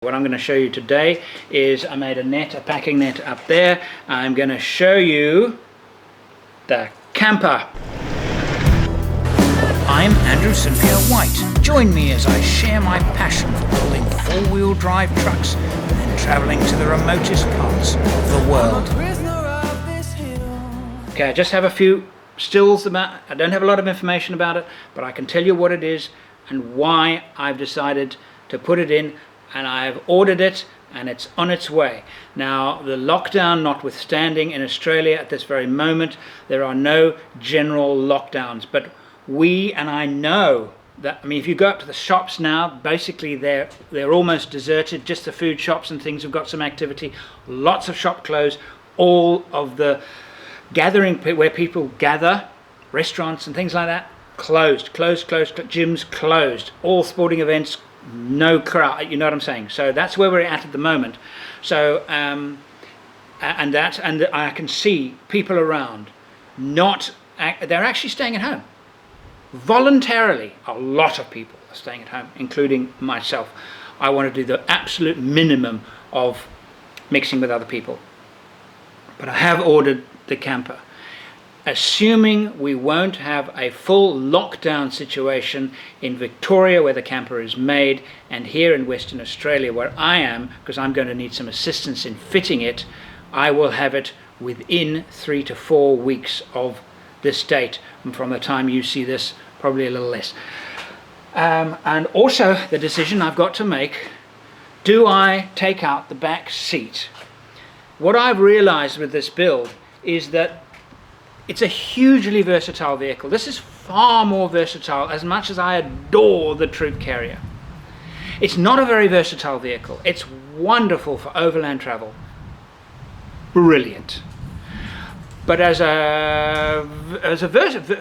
What I'm going to show you today is I made a net, a packing net up there. I'm going to show you the camper. I'm Andrew St Pierre White. Join me as I share my passion for building four-wheel drive trucks and travelling to the remotest parts of the world. Okay, I just have a few stills about. I don't have a lot of information about it, but I can tell you what it is and why I've decided to put it in. And I have ordered it and it's on its way. Now, the lockdown notwithstanding in Australia at this very moment, there are no general lockdowns, but I know that, if you go up to the shops now, basically they're almost deserted. Just the food shops and things have got some activity. Lots of shop closed. All of the gathering where people gather, restaurants and things like that, closed. Gyms closed. All sporting events, no crowd, you know what I'm saying? So that's where we're at the moment. So and I can see people around they're actually staying at home voluntarily. A lot of people are staying at home, including myself. I want to do the absolute minimum of mixing with other people, but I have ordered the camper. Assuming we won't have a full lockdown situation in Victoria where the camper is made, and here in Western Australia where I am, because I'm going to need some assistance in fitting it, I will have it within 3 to 4 weeks of this date, and from the time you see this, probably a little less. And also the decision I've got to make, do I take out the back seat? What I've realized with this build is that it's a hugely versatile vehicle. This is far more versatile, as much as I adore the troop carrier. It's not a very versatile vehicle. It's wonderful for overland travel. Brilliant. But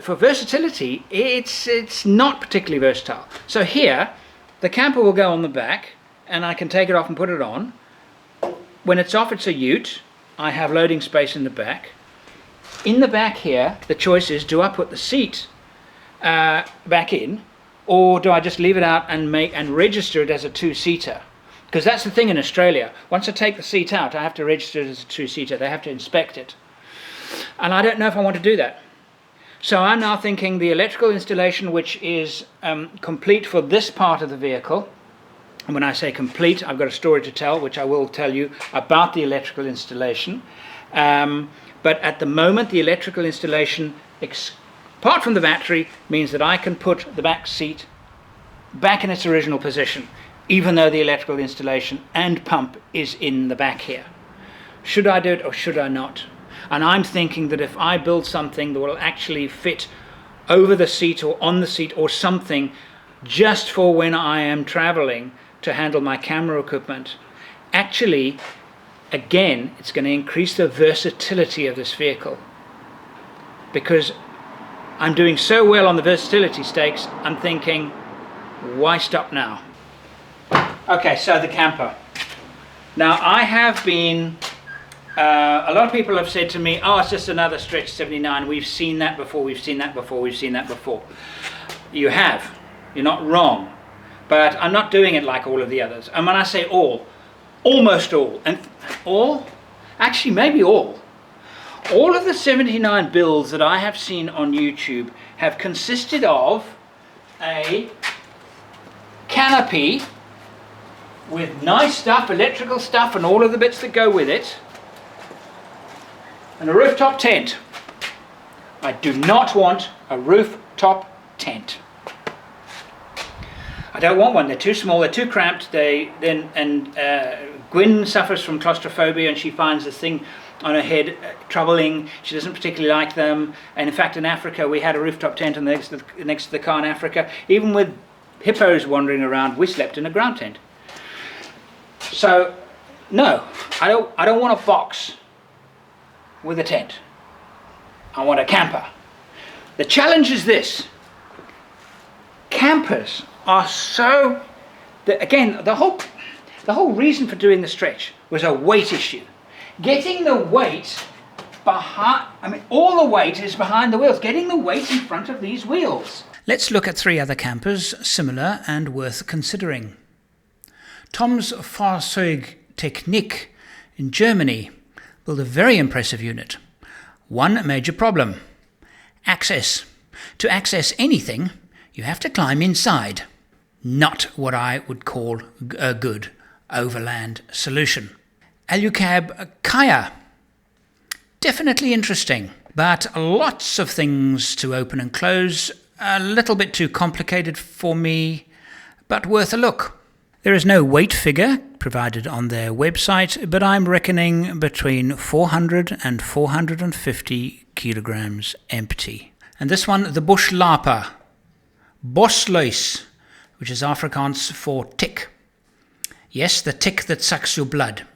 for versatility, it's not particularly versatile. So here, the camper will go on the back, and I can take it off and put it on. When it's off, it's a ute. I have loading space in the back. In the back here, the choice is, do I put the seat back in, or do I just leave it out and register it as a two-seater? Because that's the thing in Australia. Once I take the seat out, I have to register it as a two-seater. They have to inspect it. And I don't know if I want to do that. So I'm now thinking the electrical installation, which is complete for this part of the vehicle. And when I say complete, I've got a story to tell, which I will tell you about the electrical installation. But at the moment, the electrical installation, apart from the battery, means that I can put the back seat back in its original position, even though the electrical installation and pump is in the back here. Should I do it or should I not? And I'm thinking that if I build something that will actually fit over the seat or on the seat or something, just for when I am traveling to handle my camera equipment, actually, again, it's going to increase the versatility of this vehicle, because I'm doing so well on the versatility stakes. I'm thinking, why stop now? Okay, so the camper. Now, I have been, a lot of people have said to me, oh, it's just another Stretch 79. We've seen that before, we've seen that before, we've seen that before. You have. You're not wrong. But I'm not doing it like all of the others. And when I say all, almost all, and all, actually maybe all of the 79 builds that I have seen on YouTube have consisted of a canopy with nice stuff, electrical stuff and all of the bits that go with it, and a rooftop tent. I do not want a rooftop tent. I don't want one. They're too small, they're too cramped. Gwyn suffers from claustrophobia, and she finds this thing on her head troubling. She doesn't particularly like them. And in fact, in Africa, we had a rooftop tent next to the car in Africa. Even with hippos wandering around, we slept in a ground tent. So, no, I don't want a box with a tent. I want a camper. The challenge is this. Campers are so, again, the whole reason for doing the stretch was a weight issue. Getting the weight behind, all the weight is behind the wheels. Getting the weight in front of these wheels. Let's look at 3 other campers, similar and worth considering. Tom's Fahrzeugtechnik in Germany built a very impressive unit. One major problem: access. To access anything, you have to climb inside. Not what I would call a good overland solution. Alucab Kaya. Definitely interesting, but lots of things to open and close. A little bit too complicated for me, but worth a look. There is no weight figure provided on their website, but I'm reckoning between 400 and 450 kilograms empty. And this one, the Buschlaper, Bosluis, which is Afrikaans for tick. Yes, the tick that sucks your blood.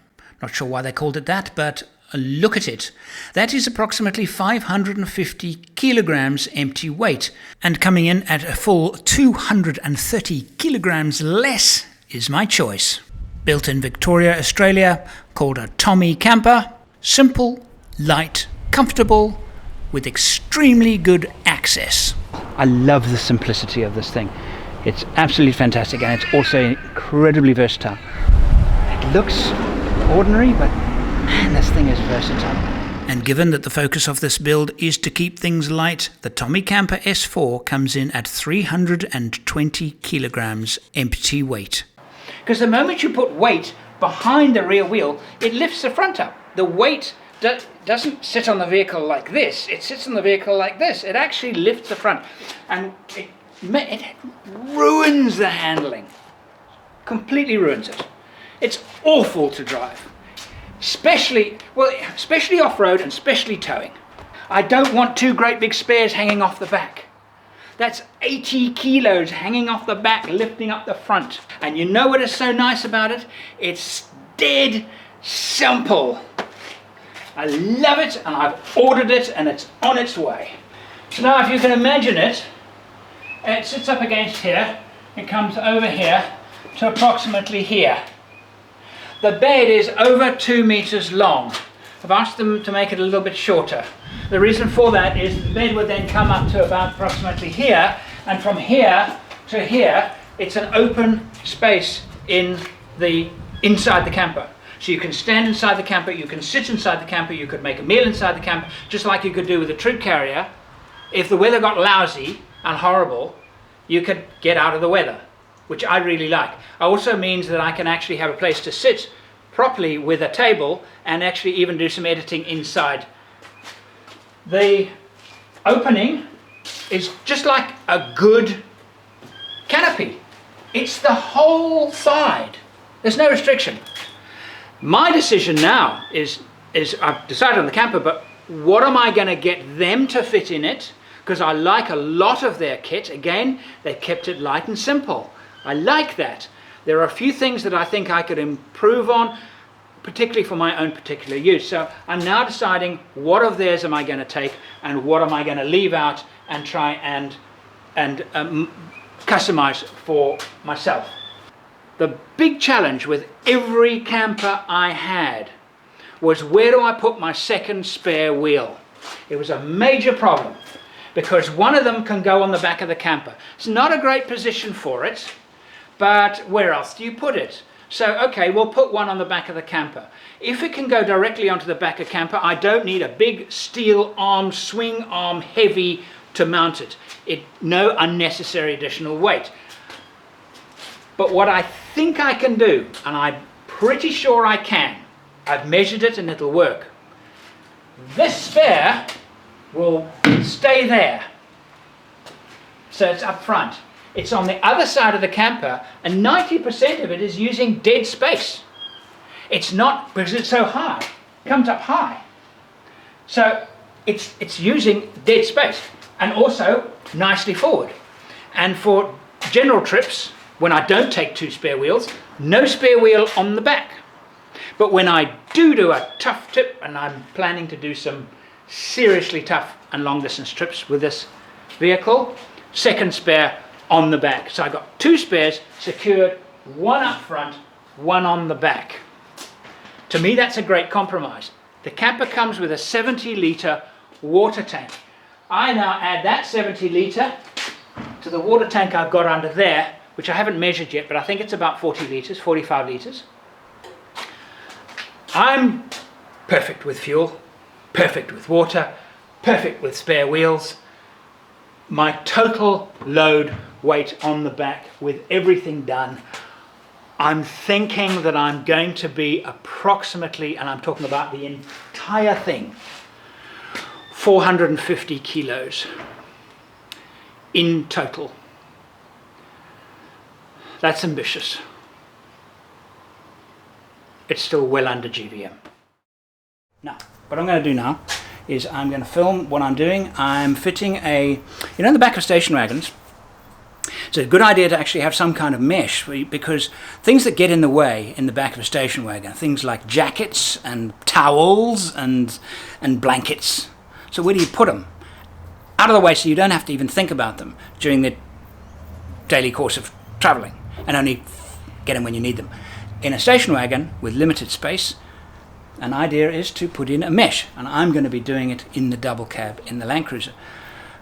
Not sure why they called it that, but look at it. That is approximately 550 kilograms empty weight, and coming in at a full 230 kilograms less is my choice. Built in Victoria, Australia, called a Tommy Camper. Simple, light, comfortable, with extremely good access. I love the simplicity of this thing. It's absolutely fantastic, and it's also incredibly versatile. It looks ordinary, but man, this thing is versatile. And given that the focus of this build is to keep things light, the Tommy Camper S4 comes in at 320 kilograms empty weight. Because the moment you put weight behind the rear wheel, it lifts the front up. The weight doesn't sit on the vehicle like this, it sits on the vehicle like this. It actually lifts the front, and it ruins the handling. Completely ruins it. It's awful to drive. Especially off-road and especially towing. I don't want two great big spares hanging off the back. That's 80 kilos hanging off the back, lifting up the front. And you know what is so nice about it? It's dead simple. I love it, and I've ordered it, and it's on its way. So now if you can imagine it, it sits up against here, it comes over here to approximately here. The bed is over 2 meters long. I've asked them to make it a little bit shorter. The reason for that is the bed would then come up to about approximately here, and from here to here, it's an open space inside the camper. So you can stand inside the camper, you can sit inside the camper, you could make a meal inside the camper, just like you could do with a troop carrier. If the weather got lousy and horrible, you could get out of the weather, which I really like. It also means that I can actually have a place to sit properly with a table and actually even do some editing inside. The opening is just like a good canopy. It's the whole side. There's no restriction. My decision now is I've decided on the camper, but what am I going to get them to fit in it? Because I like a lot of their kit. Again, they kept it light and simple. I like that. There are a few things that I think I could improve on, particularly for my own particular use. So I'm now deciding what of theirs am I going to take and what am I going to leave out and try and customize for myself. The big challenge with every camper I had was, where do I put my second spare wheel? It was a major problem because one of them can go on the back of the camper. It's not a great position for it, but where else do you put it? So, okay, we'll put one on the back of the camper. If it can go directly onto the back of the camper, I don't need a big steel arm, swing arm, heavy to mount it. No unnecessary additional weight. But what I think I can do, and I'm pretty sure I can, I've measured it and it'll work. This spare will stay there. So it's up front. It's on the other side of the camper, and 90% of it is using dead space. It's not, because it's so high, it comes up high. So it's using dead space, and also nicely forward. And for general trips, when I don't take two spare wheels, no spare wheel on the back. But when I do a tough trip, and I'm planning to do some seriously tough and long distance trips with this vehicle, second spare on the back. So I got two spares secured, one up front, one on the back. To me, that's a great compromise. The camper comes with a 70-litre water tank. I now add that 70 litre to the water tank I've got under there, which I haven't measured yet, but I think it's about 40 litres, 45 litres. I'm perfect with fuel, perfect with water, perfect with spare wheels. My total load weight on the back with everything done, I'm thinking that I'm going to be approximately, and I'm talking about the entire thing, 450 kilos in total. That's ambitious. It's still well under GVM. Now, what I'm going to do now is I'm going to film what I'm doing. I'm fitting in the back of station wagons, it's a good idea to actually have some kind of mesh, because things that get in the way in the back of a station wagon, things like jackets and towels and blankets. So where do you put them? Out of the way, so you don't have to even think about them during the daily course of travelling, and only get them when you need them. In a station wagon with limited space, an idea is to put in a mesh, and I'm going to be doing it in the double cab in the Land Cruiser.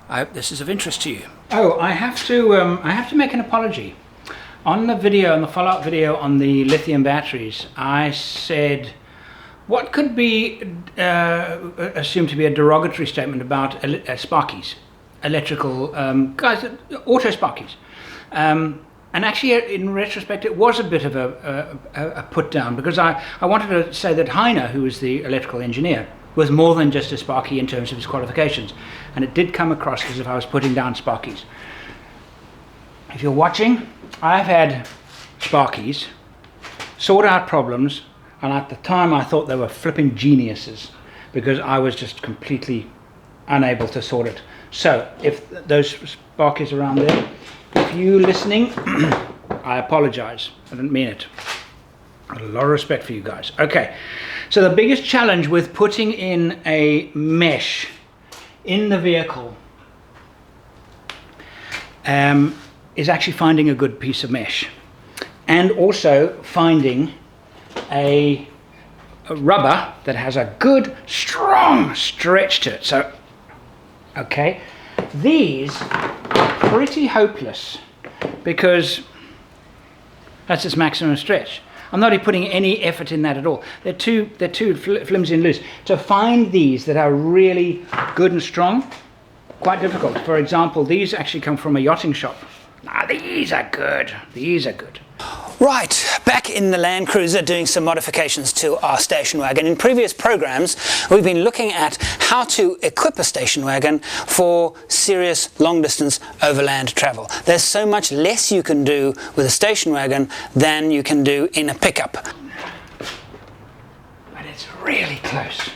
I hope this is of interest to you. Oh, I have to make an apology. On the video, on the follow-up video on the lithium batteries, I said what could be assumed to be a derogatory statement about sparkies, electrical guys, auto sparkies. And actually, in retrospect, it was a bit of a put down, because I wanted to say that Heiner, who was the electrical engineer, was more than just a sparky in terms of his qualifications, and it did come across as if I was putting down sparkies. If you're watching, I've had sparkies sort out problems, and at the time I thought they were flipping geniuses, because I was just completely unable to sort it. So if those sparkies around there, if you're listening, I apologize. I didn't mean it. I have a lot of respect for you guys. Okay, so the biggest challenge with putting in a mesh in the vehicle is actually finding a good piece of mesh, and also finding a rubber that has a good strong stretch to it. So, okay, these are pretty hopeless, because that's its maximum stretch. I'm not putting any effort in that at all. They're too flimsy and loose. To find these that are really good and strong, quite difficult. For example, these actually come from a yachting shop. Ah, these are good. These are good. Right, back in the Land Cruiser doing some modifications to our station wagon. In previous programs, we've been looking at how to equip a station wagon for serious long-distance overland travel. There's so much less you can do with a station wagon than you can do in a pickup. But it's really close.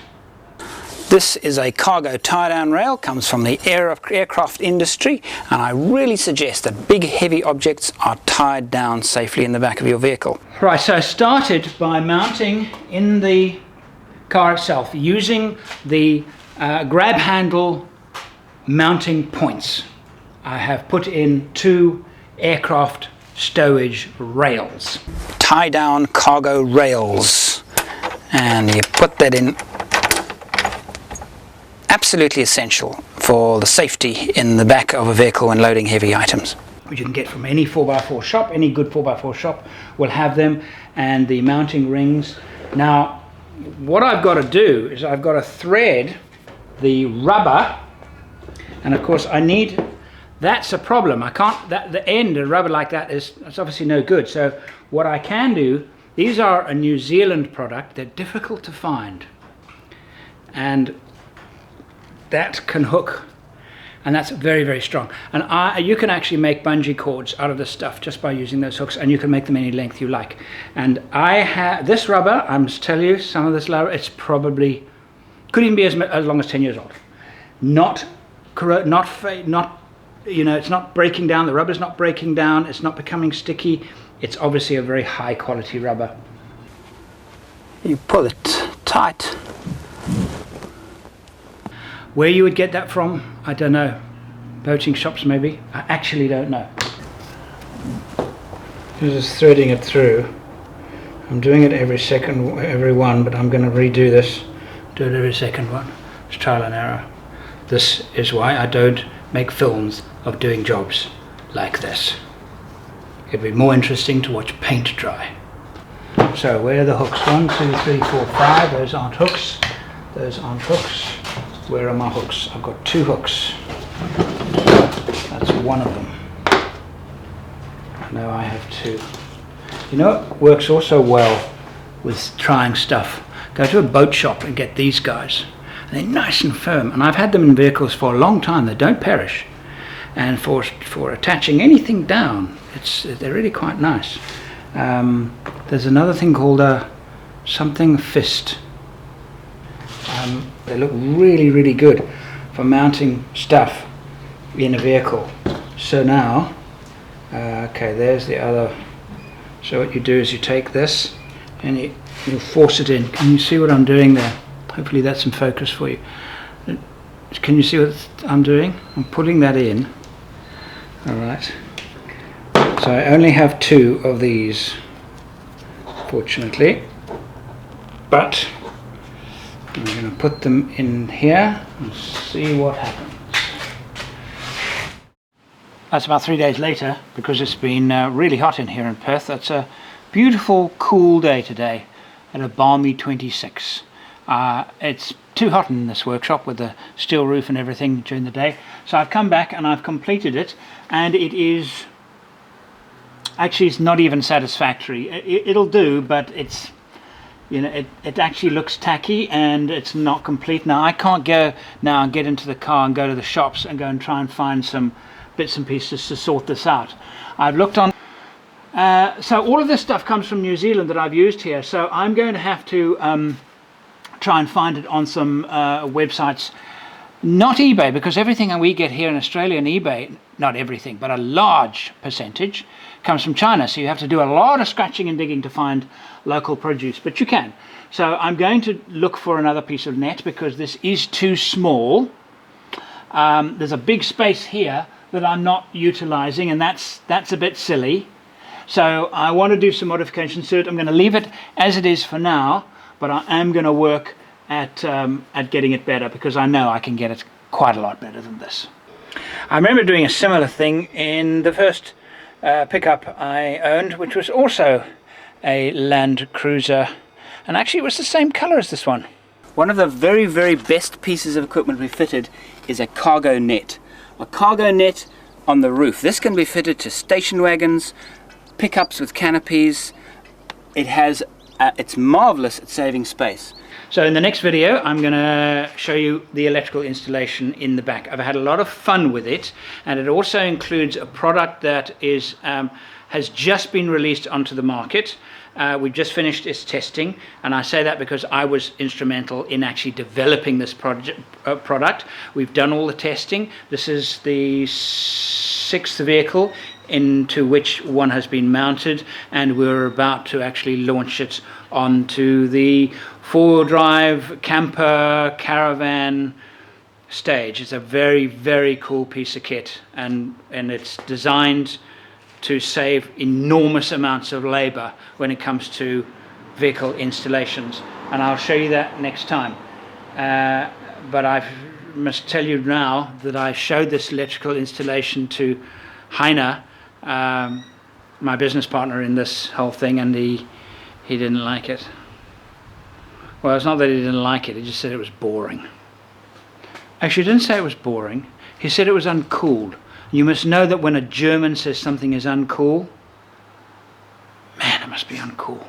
This is a cargo tie-down rail, comes from the aircraft industry, and I really suggest that big heavy objects are tied down safely in the back of your vehicle. Right, so I started by mounting in the car itself using the grab handle mounting points. I have put in 2 aircraft stowage rails. Tie-down cargo rails, and you put that in. Absolutely essential for the safety in the back of a vehicle when loading heavy items. Which you can get from any 4x4 shop, any good 4x4 shop will have them, and the mounting rings. Now, what I've got to do is I've got to thread the rubber, and of course I need, that's a problem. I can't, the end of rubber like that that's obviously no good. So what I can do, these are a New Zealand product, they're difficult to find, and that can hook, and that's very, very strong. And you can actually make bungee cords out of this stuff just by using those hooks, and you can make them any length you like. And I have this rubber, I must tell you, some of this rubber, it's probably, could even be as long as 10 years old. Not, you know, it's not breaking down, the rubber's not breaking down, it's not becoming sticky. It's obviously a very high quality rubber. You pull it tight. Where you would get that from, I don't know. Boating shops maybe. I actually don't know. Just threading it through. I'm doing it every one, but I'm going to redo this. Do it every second one. It's trial and error. This is why I don't make films of doing jobs like this. It'd be more interesting to watch paint dry. So where are the hooks? 1, 2, 3, 4, 5. Those aren't hooks. Those aren't hooks. Where are my hooks? I've got 2 hooks. That's one of them. Now I have 2. You know what works also well with trying stuff? Go to a boat shop and get these guys. And they're nice and firm. And I've had them in vehicles for a long time. They don't perish. And for attaching anything down, they're really quite nice. There's another thing called a something fist. They look really, really good for mounting stuff in a vehicle. So now, okay, there's the other. So what you do is you take this and you force it in. Can you see what I'm doing there? Hopefully that's in focus for you. Can you see what I'm doing? I'm putting that in. All right. So I only have 2 of these, fortunately, but I'm going to put them in here and see what happens. That's about 3 days later, because it's been really hot in here in Perth. It's a beautiful, cool day today at a balmy 26. It's too hot in this workshop with the steel roof and everything during the day. So I've come back and I've completed it, and it is... Actually, it's not even satisfactory. It'll do, but it's, you know, it actually looks tacky and it's not complete. Now I can't go now and get into the car and go to the shops and go and try and find some bits and pieces to sort this out. I've looked on. So all of this stuff comes from New Zealand that I've used here. So I'm going to have to try and find it on some websites. Not eBay, because everything we get here in Australia and eBay, not everything, but a large percentage, comes from China. So you have to do a lot of scratching and digging to find local produce, but you can. So I'm going to look for another piece of net because this is too small. There's a big space here that I'm not utilizing, and that's a bit silly. So I want to do some modifications to it. I'm going to leave it as it is for now, but I am going to work at getting it better, because I know I can get it quite a lot better than this. I remember doing a similar thing in the first pickup I owned, which was also a Land Cruiser, and actually it was the same color as this one. One of the very, very best pieces of equipment we fitted is a cargo net. A cargo net on the roof. This can be fitted to station wagons, pickups with canopies. It's marvelous at saving space. So in the next video I'm going to show you the electrical installation in the back. I've had a lot of fun with it, and it also includes a product that is has just been released onto the market. We've just finished its testing, and I say that because I was instrumental in actually developing this product. We've done all the testing. This is the 6th vehicle into which one has been mounted, and we're about to actually launch it onto the 4-wheel-drive camper caravan stage. It's a very, very cool piece of kit, and it's designed to save enormous amounts of labor when it comes to vehicle installations, and I'll show you that next time. But I must tell you now that I showed this electrical installation to Heiner, my business partner in this whole thing, and he didn't like it. Well, it's not that he didn't like it, he just said it was boring. Actually, he didn't say it was boring, he said it was uncool. You must know that when a German says something is uncool, man, it must be uncool.